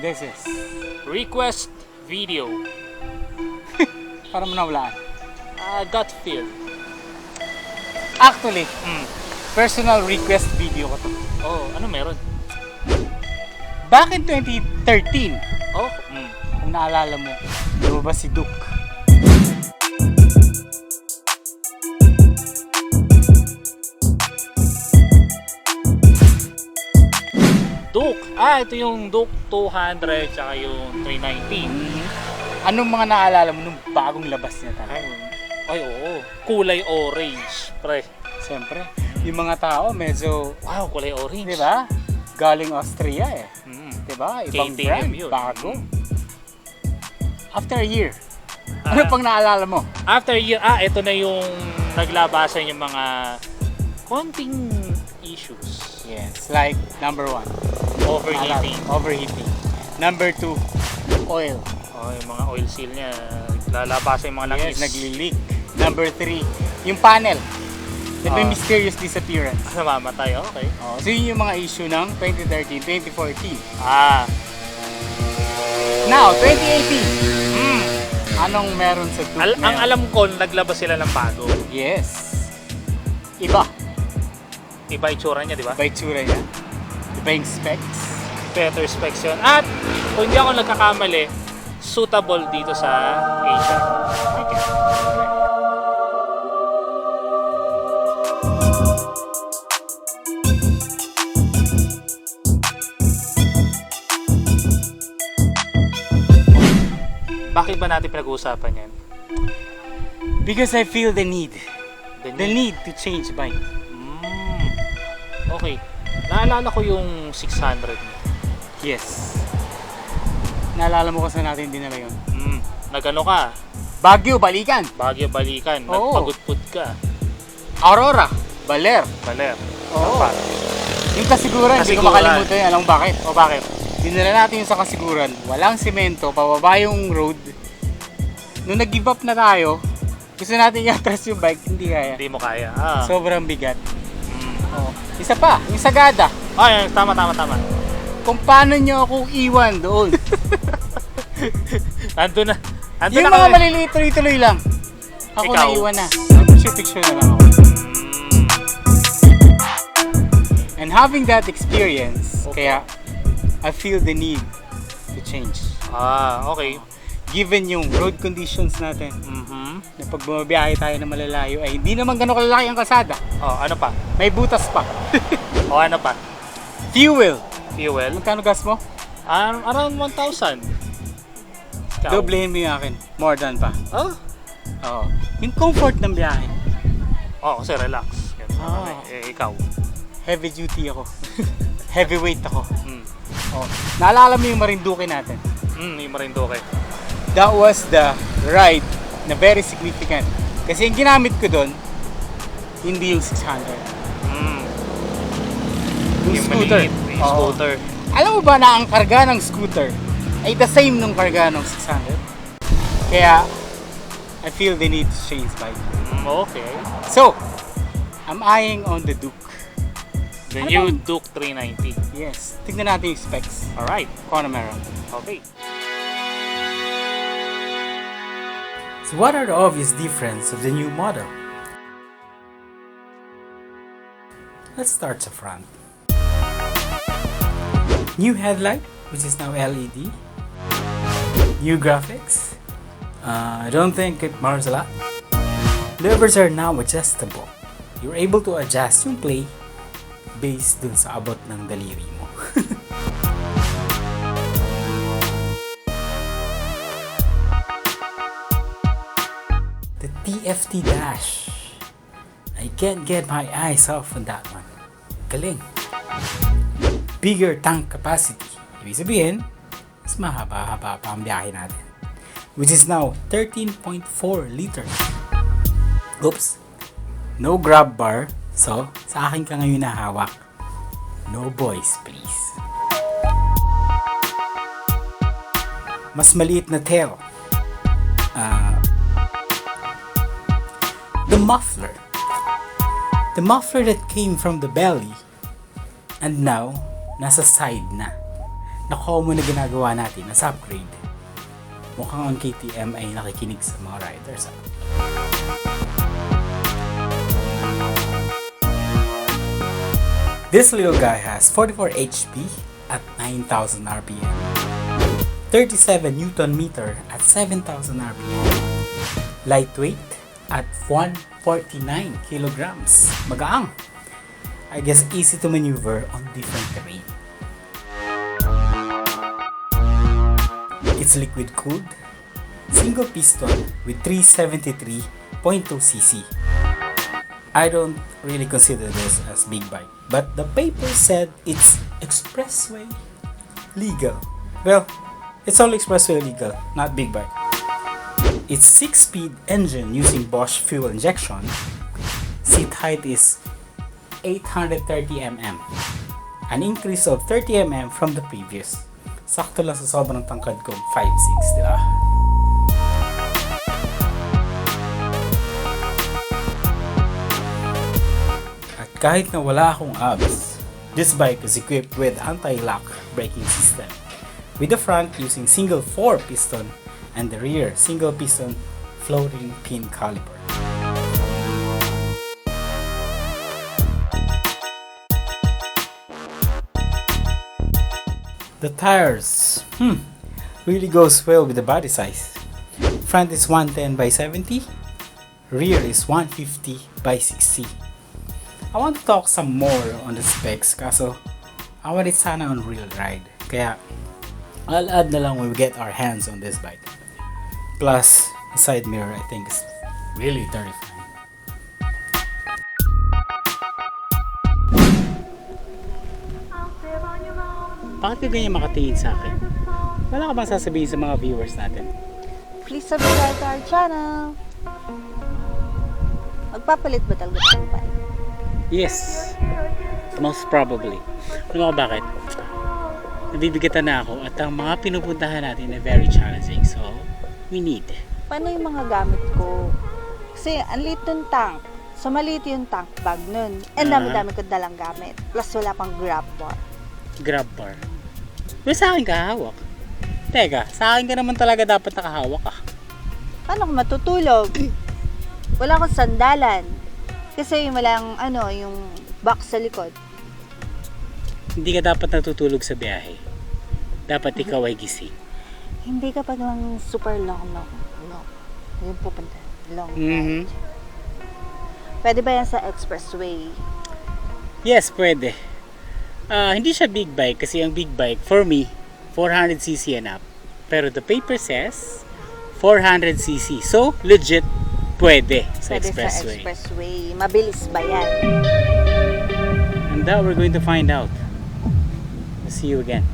this is request video. para mo nawalaan. Gut feel. Actually, personal request video ko to. Oh, ano meron? Back in 2013, Oh, kung naalala mo, lumabas si Duke. Duke. Ito yung Duke 200 tsaka yung 319. Anong mga naalala mo nung bagong labas niya talaga? Ay, oo. Kulay orange, pre. Siyempre, yung mga tao medyo, Wow, kulay orange. di ba? Galing Austria eh. Di ba? Ibang KTM brand, yun. bago. After a year, ano pang naalala mo? After a year, ito na yung naglabasan yung mga konting issues. Yes, like number 1, Overheating. Number 2, oil. Oh, yung mga oil seal niya, lalabasan yung mga langis. Yes, nagli-leak. Number 3, yung panel. May mysterious disappearance. Namamatay, okay. So yun yung mga issue ng 2013, 2014. Now, 2018. Anong meron sa Duke Ang alam ko, naglabas sila ng bago. Yes. Iba. Iba itsura niya, di ba? Iba itsura niya. Iba yung specs. Better specs yun. At kung hindi ako nagkakamali, suitable dito sa Asia. Okay. Bakit ba natin pinag-uusapan yan? Because I feel the need. The need to change bike. Okay. Naalala ko yung 600 mo. Yes. Naalala mo kasi natin dinala yun. Nagano ka? Baguio, balikan. Baguio, balikan. Oo. Nagpagudpud ka. Aurora, Baler. Oo. Yung kasiguran, hindi ko makalimutan yan. Alam mo bakit? O bakit? Dinala natin yung sa kasiguran. Walang semento, pababa yung road. Nung nag-give up na tayo, gusto natin i-atras yung bike, hindi kaya. Hindi mo kaya. Sobrang bigat. Isa pa, yung Sagada. Tama. Kung paano nyo ako iwan doon. Andun na Yung mga maliliit tuloy-tuloy lang. Ako Ikaw? naiwan na. Picture na lang ako. And having that experience, kaya I feel the need to change. Okay. Given yung road conditions natin, na pag bumabiyahe tayo na malalayo, ay hindi naman gano'ng kalalaki ang kalsada. Ano pa? May butas pa. Ano pa? Fuel. Fuel? Magkano gas mo? Around 1,000. Doblehin mo yung akin. More than pa. Oo. Yung comfort ng biyahe. Kasi relax. Ikaw? Heavy duty ako. Heavyweight ako. Naalala mo yung Marinduque natin? Yung Marinduque. That was the ride na very significant. Kasi yung ginamit ko doon, hindi yung 600. Yung scooter. Yung scooter. Alam mo ba na ang karga ng scooter ay the same nung karga ng 600? Kaya, I feel the need to change bike. Okay. So, I'm eyeing on the Duke. The new Duke 390. Yes. Tignan natin yung specs. Alright. Kung ano meron. Okay. So what are the obvious differences of the new model? Let's start sa front. New headlight, which is now LED. New graphics. I don't think it matters a lot. Levers are now adjustable. You're able to adjust yung play based dun sa abot ng daliri mo. The TFT dash. I can't get my eyes off on that one. Galing. Bigger tank capacity. Ibig sabihin, mas mahaba-haba pa ang biyahe natin. Which is now 13.4 liters. Oops. No grab bar. So, sa akin ka ngayon nahawak. No boys, please. Mas maliit na tail. The muffler. The muffler that came from the belly and now nasa side na. na common na ginagawa natin as upgrade. Mukhang ang KTM ay nakikinig sa mga riders. This little guy has 44 HP at 9,000 RPM, 37 Newton meter at 7,000 RPM, lightweight at 149 kilograms. Magaang. I guess easy to maneuver on different terrain. It's liquid cooled, single piston with 373.2 cc. I don't really consider this as big bike, but the paper said it's Expressway legal. Well, it's only Expressway legal, not big bike. It's 6-speed engine using Bosch fuel injection. Seat height is 830 mm, an increase of 30 mm from the previous. Sakto lang sa sobrang tangkad ko, 5'6", diba? At kahit na wala akong abs, this bike is equipped with anti-lock braking system, with the front using single 4 piston and the rear single piston floating pin caliper. The tires, really goes well with the body size. Front is 110 by 70, rear is 150 by 60. I want to talk some more on the specs kaso I want it sana on real ride. Kaya I'll add na lang when we get our hands on this bike. Plus, the side mirror I think is really terrifying. Bakit ka ganyan makatingin sa akin? Wala ka bang sasabihin sa mga viewers natin? Please subscribe to our channel. Magpapalit ba talaga tayo pa? Yes, most probably. Alam mo bakit? Nabibigatan na ako at ang mga pinupuntahan natin ay very challenging, so we need. Paano yung mga gamit ko? Kasi ang liit ng tank. So maliit yung tank bag nun. And dami-dami ko dalang gamit. Plus wala pang grab bar. Grab bar? Pero sa akin kahawak. Teka, sa akin ka naman talaga dapat nakahawak ah. Paano ko matutulog? Wala akong sandalan. Kasi walang yung box sa likod. Hindi ka dapat natutulog sa biyahe. Dapat ikaw ay gising. Hindi kapag lang super long. Yung pupunta. Long Mhm. ride. Pwede ba yan sa Expressway? Yes, pwede. Hindi siya big bike kasi ang big bike for me 400cc and up. Pero the paper says 400cc. So, legit pwede sa Pwede Expressway. sa Expressway. Mabilis ba yan? And that we're going to find out. See you again.